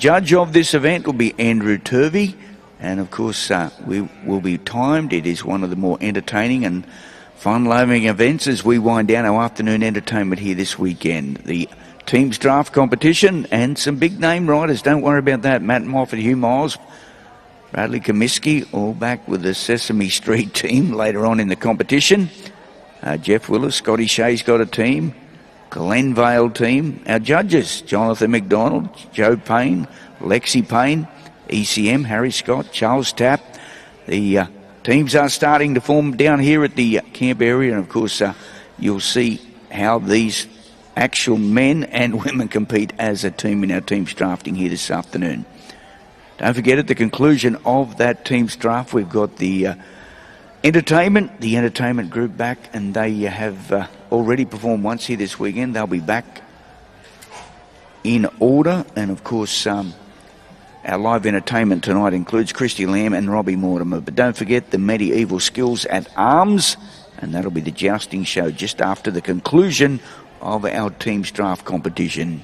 Judge of this event will be Andrew Turvey, and of course we will be timed. It is one of the more entertaining and fun-loving events as we wind down our afternoon entertainment here this weekend. The teams draft competition and some big name riders. Don't worry about that. Matt Moffat, Hugh Miles, Bradley Comiskey, all back with the Sesame Street team later on in the competition. Jeff Willis, Scotty Shea's got a team. Glenvale team. Our judges, Jonathan McDonald, Joe Payne, Lexi Payne, ECM, Harry Scott, Charles Tapp. The teams are starting to form down here at the camp area, and of course you'll see how these actual men and women compete as a team in our teams drafting here this afternoon. Don't forget, at the conclusion of that teams draft, we've got the entertainment group back, and they have already performed once here this weekend. They'll be back in order, and of course our live entertainment tonight includes Christy Lamb and Robbie Mortimer. But don't forget the medieval skills at arms, and that'll be the jousting show just after the conclusion of our teams draft competition.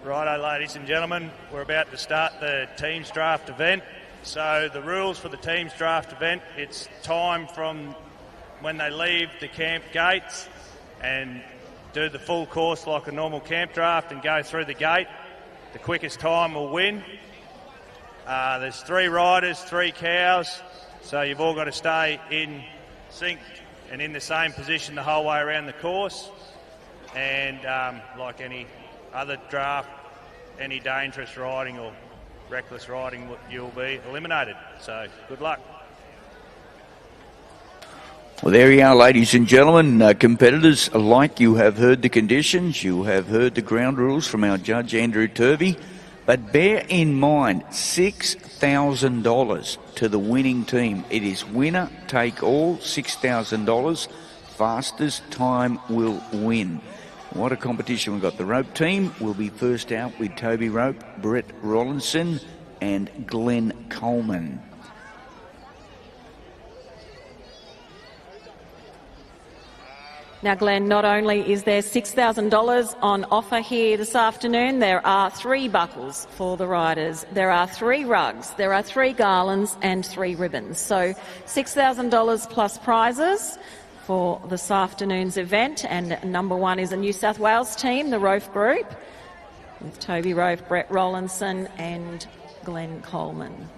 Righto, ladies and gentlemen, we're about to start the teams draft event. So the rules for the teams draft event, it's time from when they leave the camp gates and do the full course like a normal camp draft and go through the gate, the quickest time will win. There's 3 riders, 3 cows, so you've all got to stay in sync and in the same position the whole way around the course. And like any other draft, any dangerous riding or reckless riding, you'll be eliminated. So good luck. Well, there you are, ladies and gentlemen. Competitors alike, you have heard the conditions, you have heard the ground rules from our judge, Andrew Turvey. But bear in mind, $6,000 to the winning team. It is winner take all, $6,000. Fastest time will win. What a competition. We've got the rope team will be first out with Toby Rope, Brett Rollinson and Glenn Coleman. Now, Glenn, not only is there $6,000 on offer here this afternoon, there are 3 buckles for the riders. There are 3 rugs, there are 3 garlands and 3 ribbons. So $6,000 plus prizes for this afternoon's event. And number 1 is a New South Wales team, the Rofe Group, with Toby Rofe, Brett Rollinson and Glenn Coleman.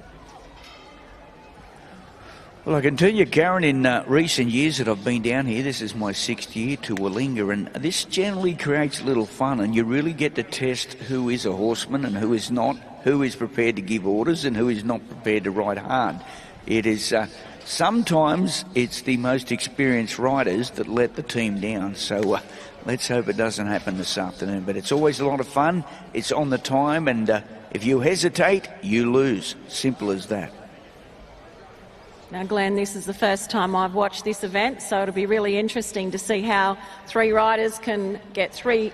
Well, I can tell you, Karen, in recent years that I've been down here, this is my 6th year to Willinga, and this generally creates a little fun, and you really get to test who is a horseman and who is not, who is prepared to give orders and who is not prepared to ride hard. It is sometimes it's the most experienced riders that let the team down, so let's hope it doesn't happen this afternoon. But it's always a lot of fun. It's on the time, and if you hesitate, you lose. Simple as that. Now, Glenn, this is the first time I've watched this event, so it'll be really interesting to see how 3 riders can get three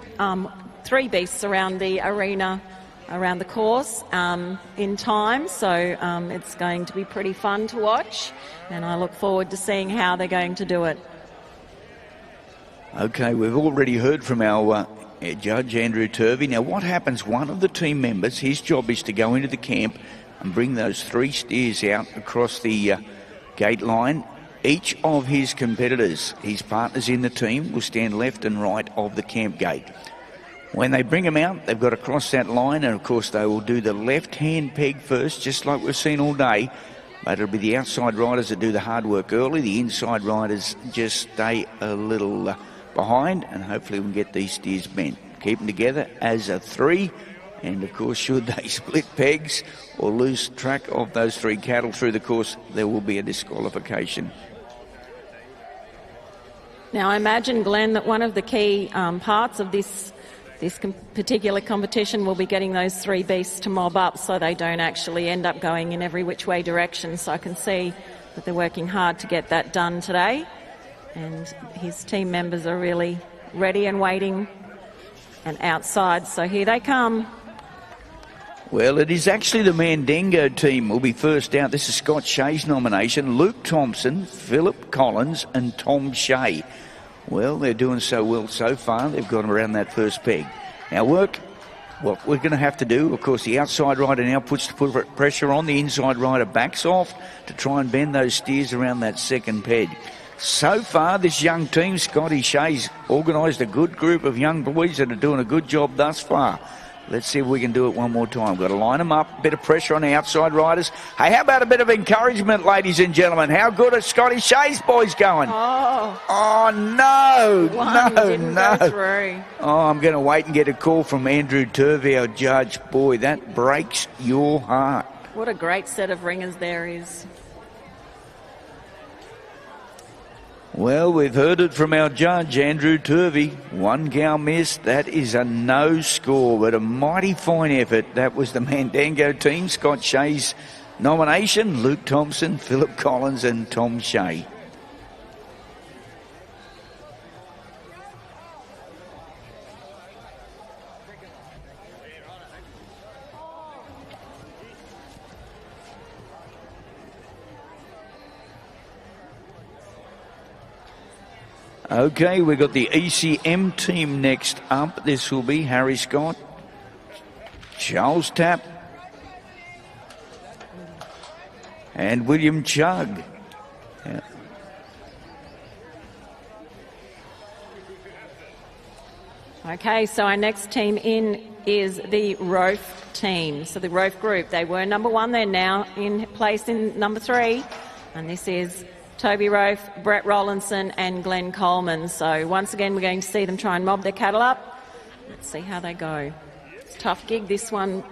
beasts around the arena, around the course in time. So it's going to be pretty fun to watch, and I look forward to seeing how they're going to do it. Okay, we've already heard from our judge, Andrew Turvey. Now, what happens? One of the team members, his job is to go into the camp and bring those 3 steers out across the gate line. Each of his competitors, his partners in the team, will stand left and right of the camp gate. When they bring them out, they've got to cross that line, and of course they will do the left-hand peg first, just like we've seen all day. But it'll be the outside riders that do the hard work early. The inside riders just stay a little behind, and hopefully we can get these steers bent. Keep them together as a 3. And, of course, should they split pegs or lose track of those 3 cattle through the course, there will be a disqualification. Now, I imagine, Glenn, that one of the key parts of this particular competition will be getting those 3 beasts to mob up so they don't actually end up going in every which way direction. So I can see that they're working hard to get that done today. And his team members are really ready and waiting and outside. So here they come. Well, it is actually the Mandingo team will be first out. This is Scott Shea's nomination. Luke Thompson, Philip Collins and Tom Shea. Well, they're doing so well so far. They've got them around that first peg. Now, what we're going to have to do, of course, the outside rider now puts the pressure on. The inside rider backs off to try and bend those steers around that second peg. So far, this young team, Scotty Shea's organised a good group of young boys that are doing a good job thus far. Let's see if we can do it one more time. We've got to line them up, a bit of pressure on the outside riders. Hey, how about a bit of encouragement, ladies and gentlemen? How good are Scotty Shea's boys going? Oh no, no. Go through. Oh, I'm going to wait and get a call from Andrew Turvey, our judge. Boy, that breaks your heart. What a great set of ringers there is. Well, we've heard it from our judge, Andrew Turvey. 1 cow missed. That is a no score, but a mighty fine effort. That was the Mandingo team. Scott Shea's nomination. Luke Thompson, Philip Collins and Tom Shea. Okay, we've got the ECM team next up. This will be Harry Scott, Charles Tapp, and William Chugg. Okay, so our next team in is the Rofe team. So the Rofe group, they were number 1, they're now in place in number 3. And this is Toby Rofe, Brett Rollinson and Glenn Coleman. So once again, we're going to see them try and mob their cattle up. Let's see how they go. It's a tough gig, this one.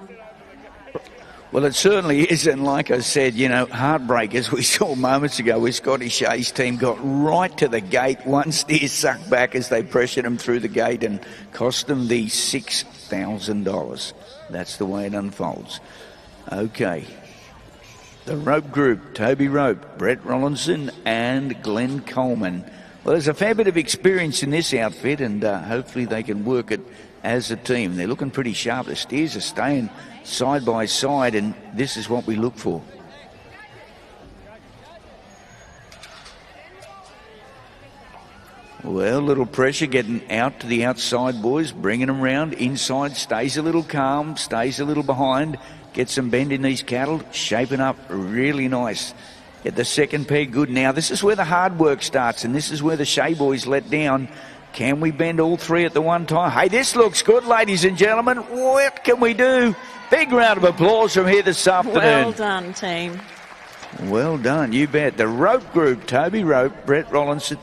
Well, it certainly is, and like I said, you know, heartbreakers we saw moments ago where Scotty Shea's team got right to the gate. One steer sucked back as they pressured him through the gate and cost them the $6,000. That's the way it unfolds. Okay. The Rope group, Toby Rope, Brett Rollinson and Glenn Coleman. Well, there's a fair bit of experience in this outfit, and hopefully they can work it as a team. They're looking pretty sharp. The steers are staying side by side, and this is what we look for. Well, a little pressure getting out to the outside, boys, bringing them round. Inside stays a little calm, stays a little behind, gets some bend in these cattle, shaping up really nice. Get the second pair good. Now, this is where the hard work starts, and this is where the Shea boys let down. Can we bend all 3 at the one time? Hey, this looks good, ladies and gentlemen. What can we do? Big round of applause from here this afternoon. Well done, team. Well done, you bet. The Rope group, Toby Rope, Brett Rollinson.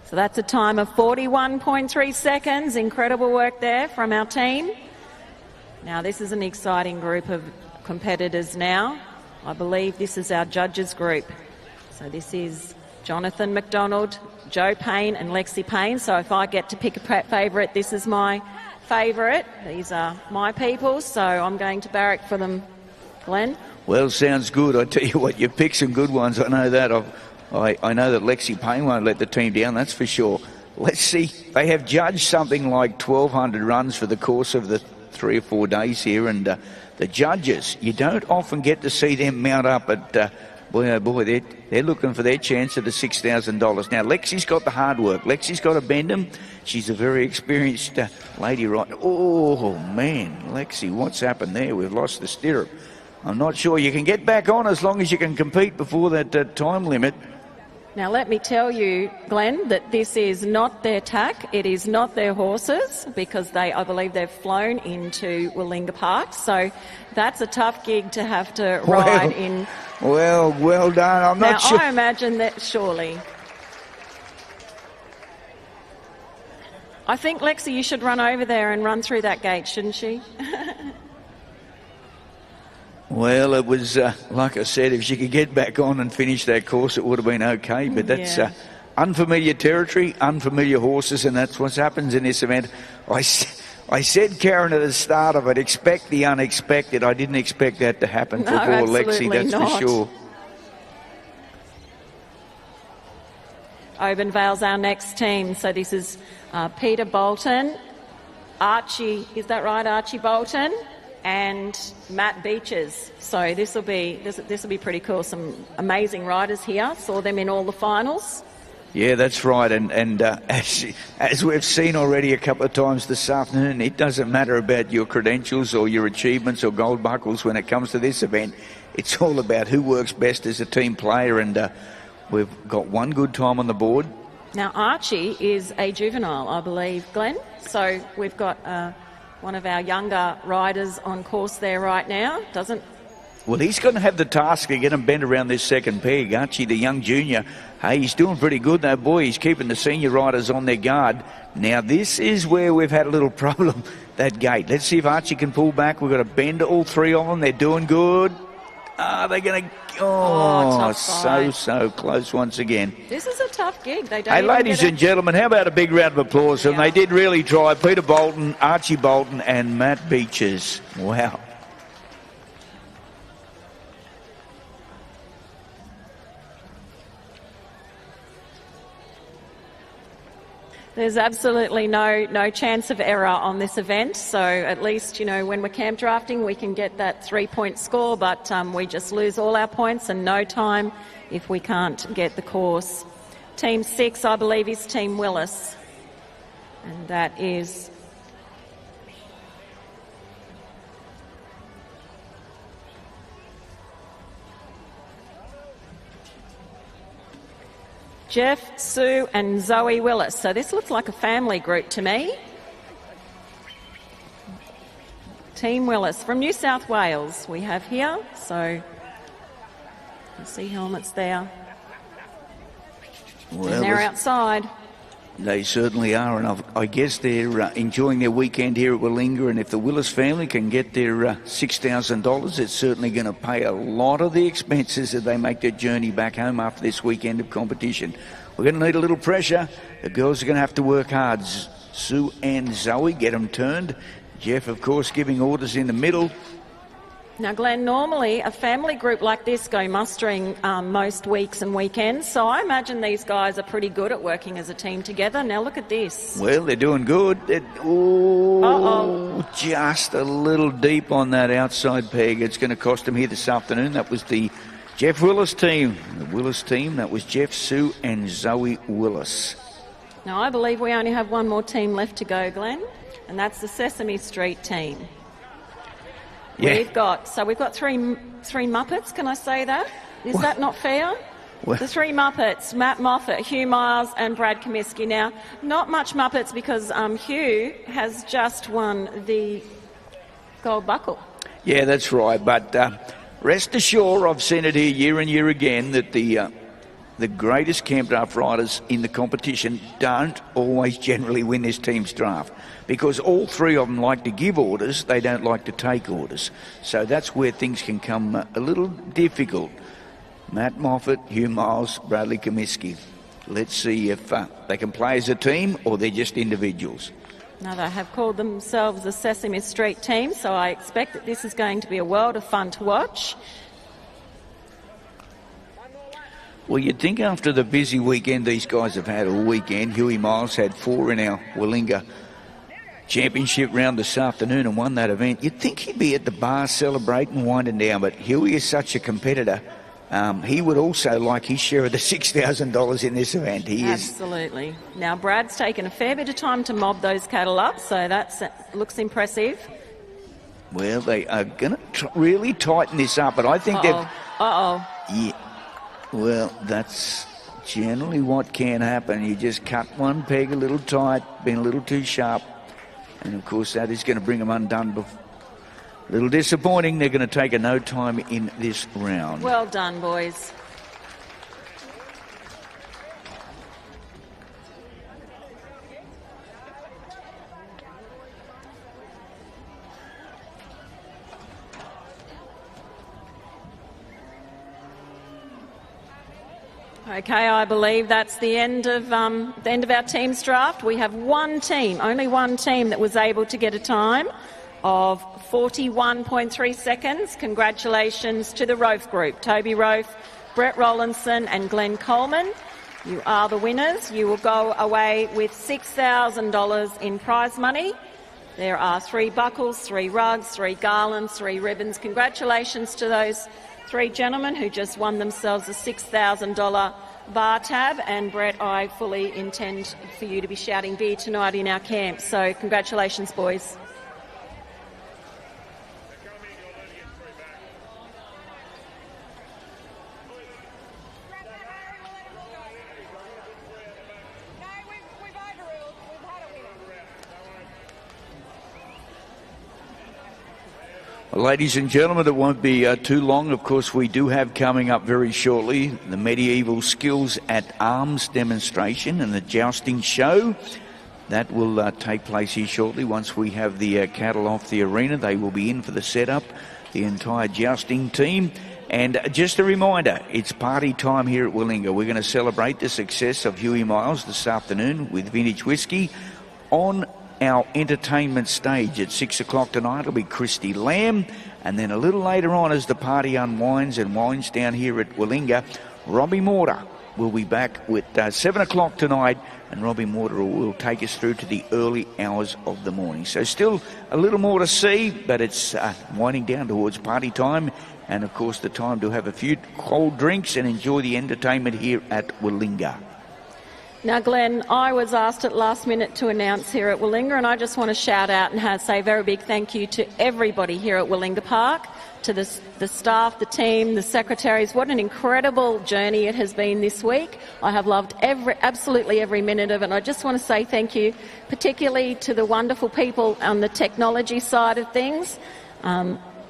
So that's a time of 41.3 seconds. Incredible work there from our team. Now, this is an exciting group of competitors now. I believe this is our judges group. So this is Jonathan McDonald, Joe Payne and Lexi Payne. So if I get to pick a favourite, this is my favourite. These are my people, so I'm going to barrack for them, Glenn. Well, sounds good. I tell you what, you pick some good ones. I know that. I know that Lexi Payne won't let the team down, that's for sure. Let's see. They have judged something like 1,200 runs for the course of the 3 or 4 days here, and the judges, you don't often get to see them mount up, but boy oh boy, they're looking for their chance at the $6,000. Now, Lexi's got the hard work. Lexi's got to bend them. She's a very experienced lady, right? Oh, man, Lexi, what's happened there? We've lost the stirrup. I'm not sure. You can get back on as long as you can compete before that time limit. Now, let me tell you, Glenn, that this is not their tack. It is not their horses, because I believe they've flown into Willinga Park. So that's a tough gig to have to ride in. Well done. I'm not sure. Now, I imagine that surely. I think, Lexi, you should run over there and run through that gate, shouldn't she? Well, it was, like I said, if she could get back on and finish that course, it would have been okay. But that's unfamiliar territory, unfamiliar horses, and that's what happens in this event. I said, Karen, at the start of it, expect the unexpected. I didn't expect that to happen for poor Lexi, that's for sure. Oban Vale's our next team. So this is Peter Bolton, Archie, is that right, Archie Bolton? And Matt Beaches. So this will be pretty cool. Some amazing riders here. Saw them in all the finals. Yeah, that's right. And as we've seen already a couple of times this afternoon, it doesn't matter about your credentials or your achievements or gold buckles when it comes to this event. It's all about who works best as a team player, and we've got one good time on the board. Now, Archie is a juvenile, I believe, Glenn. So we've got one of our younger riders on course there right now. Well, he's going to have the task of getting bent around this second peg. Archie, the young junior, hey, he's doing pretty good though, boy. He's keeping the senior riders on their guard. Now, this is where we've had a little problem, that gate. Let's see if Archie can pull back. We've got to bend all 3 of them. They're doing good. They're going to... so close once again. This is a tough gig. They don't. Hey, ladies and gentlemen, how about a big round of applause? And they did really try. Peter Bolton, Archie Bolton and Matt Beaches. Wow. There's absolutely no chance of error on this event. So at least, you know, when we're camp drafting, we can get that 3-point score, but we just lose all our points and no time if we can't get the course. Team 6, I believe, is Team Willis. And that is Jeff, Sue and Zoe Willis. So this looks like a family group to me. Team Willis from New South Wales we have here. So you see helmets there. Well, and they're outside. They certainly are, and I guess they're enjoying their weekend here at Willinga, and if the Willis family can get their $6,000, it's certainly going to pay a lot of the expenses as they make their journey back home after this weekend of competition. We're going to need a little pressure. The girls are going to have to work hard. Sue and Zoe get them turned. Jeff, of course, giving orders in the middle. Now, Glenn, normally a family group like this go mustering most weeks and weekends, so I imagine these guys are pretty good at working as a team together. Now, look at this. Well, they're doing good. Just a little deep on that outside peg. It's going to cost them here this afternoon. That was the Jeff Willis team. The Willis team, that was Jeff, Sue and Zoe Willis. Now, I believe we only have one more team left to go, Glenn, and that's the Sesame Street team. Yeah. We've got three Muppets, can I say that? Is that not fair? Well, the three Muppets, Matt Moffat, Hugh Miles and Brad Comiskey. Now, not much Muppets because Hugh has just won the gold buckle. Yeah, that's right. But rest assured, I've seen it here year and year again, that the greatest camp draft riders in the competition don't always generally win this team's draft, because all three of them like to give orders, they don't like to take orders. So that's where things can come a little difficult. Matt Moffat, Hugh Miles, Bradley Comiskey. Let's see if they can play as a team or they're just individuals. Now, they have called themselves the Sesame Street team, so I expect that this is going to be a world of fun to watch. Well, you'd think after the busy weekend these guys have had all weekend, Huey Miles had 4 in our Willinga Championship round this afternoon and won that event. You'd think he'd be at the bar celebrating, winding down, but Huey is such a competitor. He would also like his share of the $6,000 in this event. Absolutely. Now, Brad's taken a fair bit of time to mob those cattle up, so that looks impressive. Well, they are going to really tighten this up, but I think they've... Yeah. Well, that's generally what can happen. You just cut one peg a little tight, been a little too sharp, and of course that is going to bring them undone. A little disappointing. They're going to take a no time in this round. Well done, boys. Okay, I believe that's the end of our team's draft. We have one team, only one team that was able to get a time of 41.3 seconds. Congratulations to the Rofe group, Toby Rofe, Brett Rollinson and Glenn Coleman. You are the winners. You will go away with $6,000 in prize money. There are 3 buckles, 3 rugs, 3 garlands, 3 ribbons. Congratulations to those 3 gentlemen who just won themselves a $6,000 bar tab. And Brett, I fully intend for you to be shouting beer tonight in our camp. So congratulations, boys. Well, ladies and gentlemen, it won't be too long. Of course, we do have coming up very shortly the medieval skills at arms demonstration and the jousting show. That will take place here shortly. Once we have the cattle off the arena, they will be in for the setup, the entire jousting team. And just a reminder, it's party time here at Willinga. We're going to celebrate the success of Huey Miles this afternoon with Vintage Whiskey. On our entertainment stage at 6 o'clock tonight, it'll be Christy Lamb. And then a little later on, as the party unwinds and winds down here at Willinga, Robbie Mortar will be back with 7 o'clock tonight, and Robbie Mortar will take us through to the early hours of the morning. So still a little more to see, but it's winding down towards party time, and of course the time to have a few cold drinks and enjoy the entertainment here at Willinga. Now, Glenn, I was asked at last minute to announce here at Willinga, and I just want to shout out and say a very big thank you to everybody here at Willinga Park, to the staff, the team, the secretaries. What an incredible journey it has been this week. I have loved absolutely every minute of it. And I just want to say thank you, particularly to the wonderful people on the technology side of things.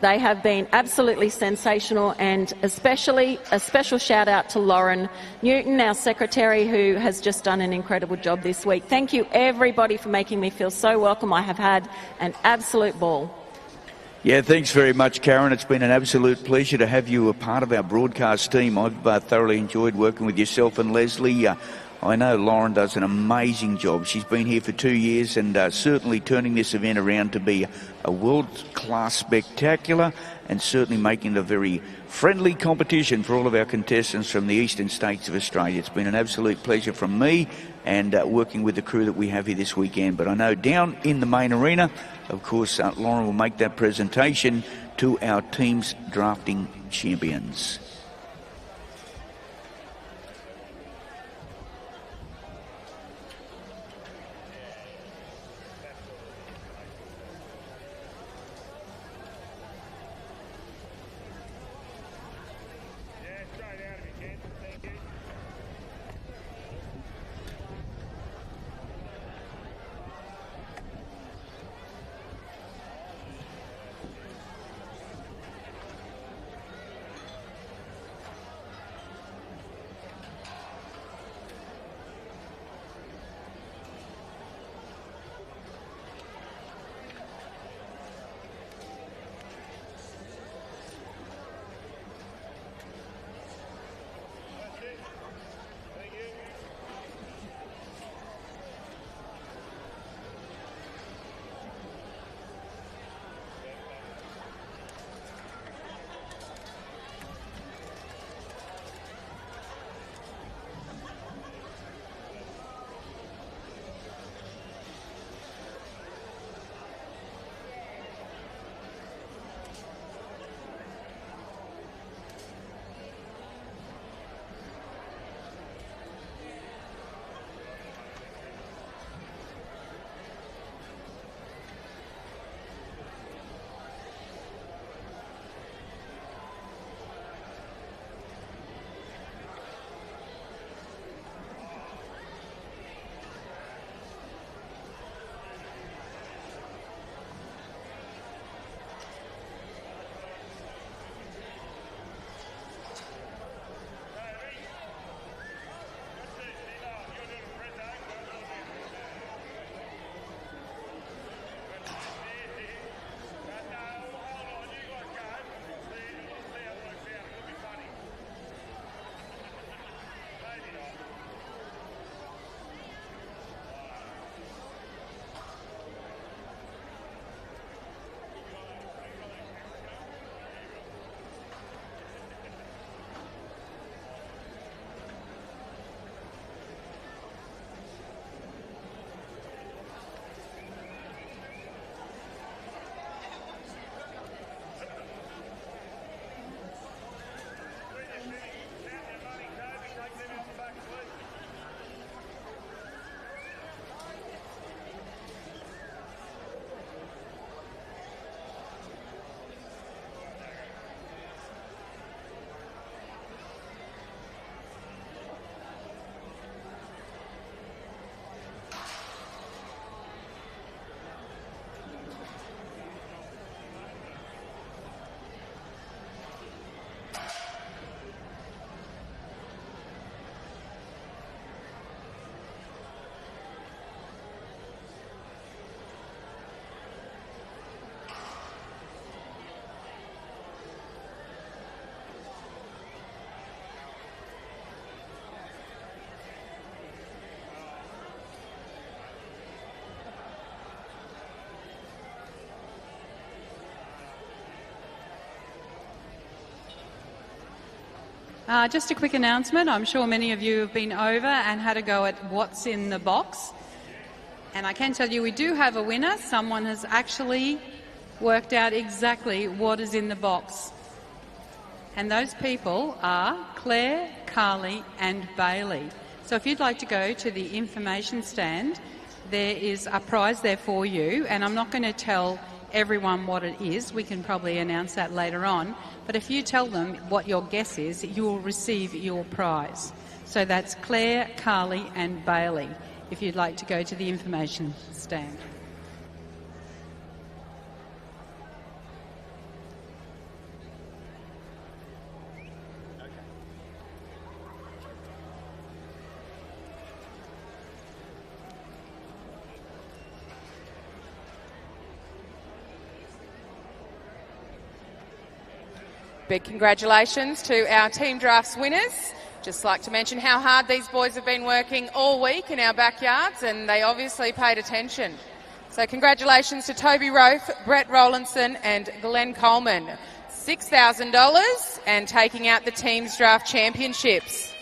They have been absolutely sensational, and especially a special shout out to Lauren Newton, our secretary, who has just done an incredible job this week. Thank you everybody for making me feel so welcome. I have had an absolute ball. Yeah, thanks very much, Karen. It's been an absolute pleasure to have you a part of our broadcast team. I've thoroughly enjoyed working with yourself and Leslie. I know Lauren does an amazing job. She's been here for 2 years and certainly turning this event around to be a world-class spectacular, and certainly making it a very friendly competition for all of our contestants from the eastern states of Australia. It's been an absolute pleasure from me and working with the crew that we have here this weekend. But I know down in the main arena, of course, Lauren will make that presentation to our team's drafting champions. Just a quick announcement. I'm sure many of you have been over and had a go at what's in the box. And I can tell you we do have a winner. Someone has actually worked out exactly what is in the box. And those people are Claire, Carly and Bailey. So if you'd like to go to the information stand, there is a prize there for you. And I'm not going to tell everyone what it is. We can probably announce that later on. But if you tell them what your guess is, you will receive your prize. So that's Claire, Carly and Bailey, if you'd like to go to the information stand. Big congratulations to our Team Drafts winners. Just like to mention how hard these boys have been working all week in our backyards, and they obviously paid attention. So congratulations to Toby Rofe, Brett Rowlandson and Glenn Coleman. $6,000 and taking out the Teams Draft Championships.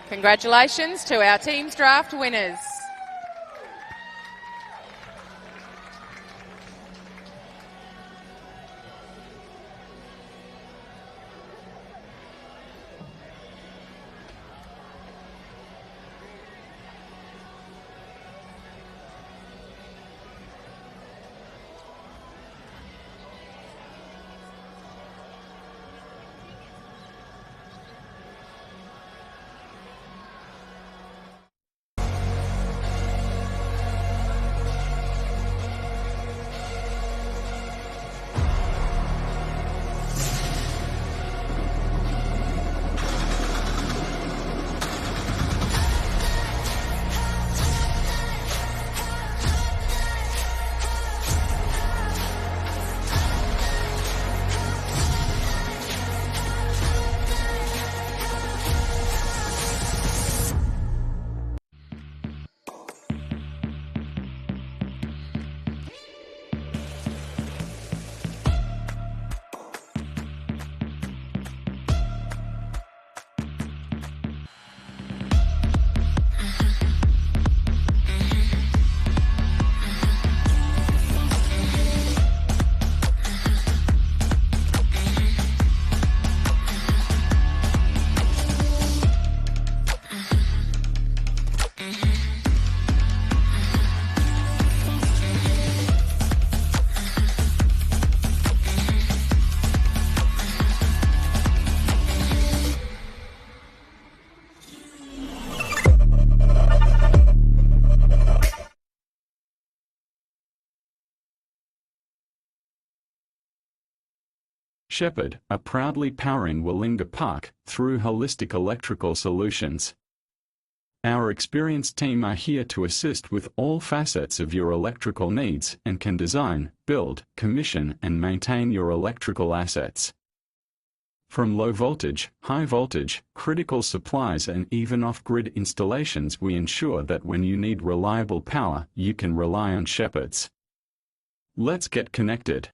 Congratulations to our Teams Draft winners. Shepherd are proudly powering Willinga Park through holistic electrical solutions. Our experienced team are here to assist with all facets of your electrical needs and can design, build, commission and maintain your electrical assets. From low voltage, high voltage, critical supplies and even off-grid installations, we ensure that when you need reliable power, you can rely on Shepherd's. Let's get connected.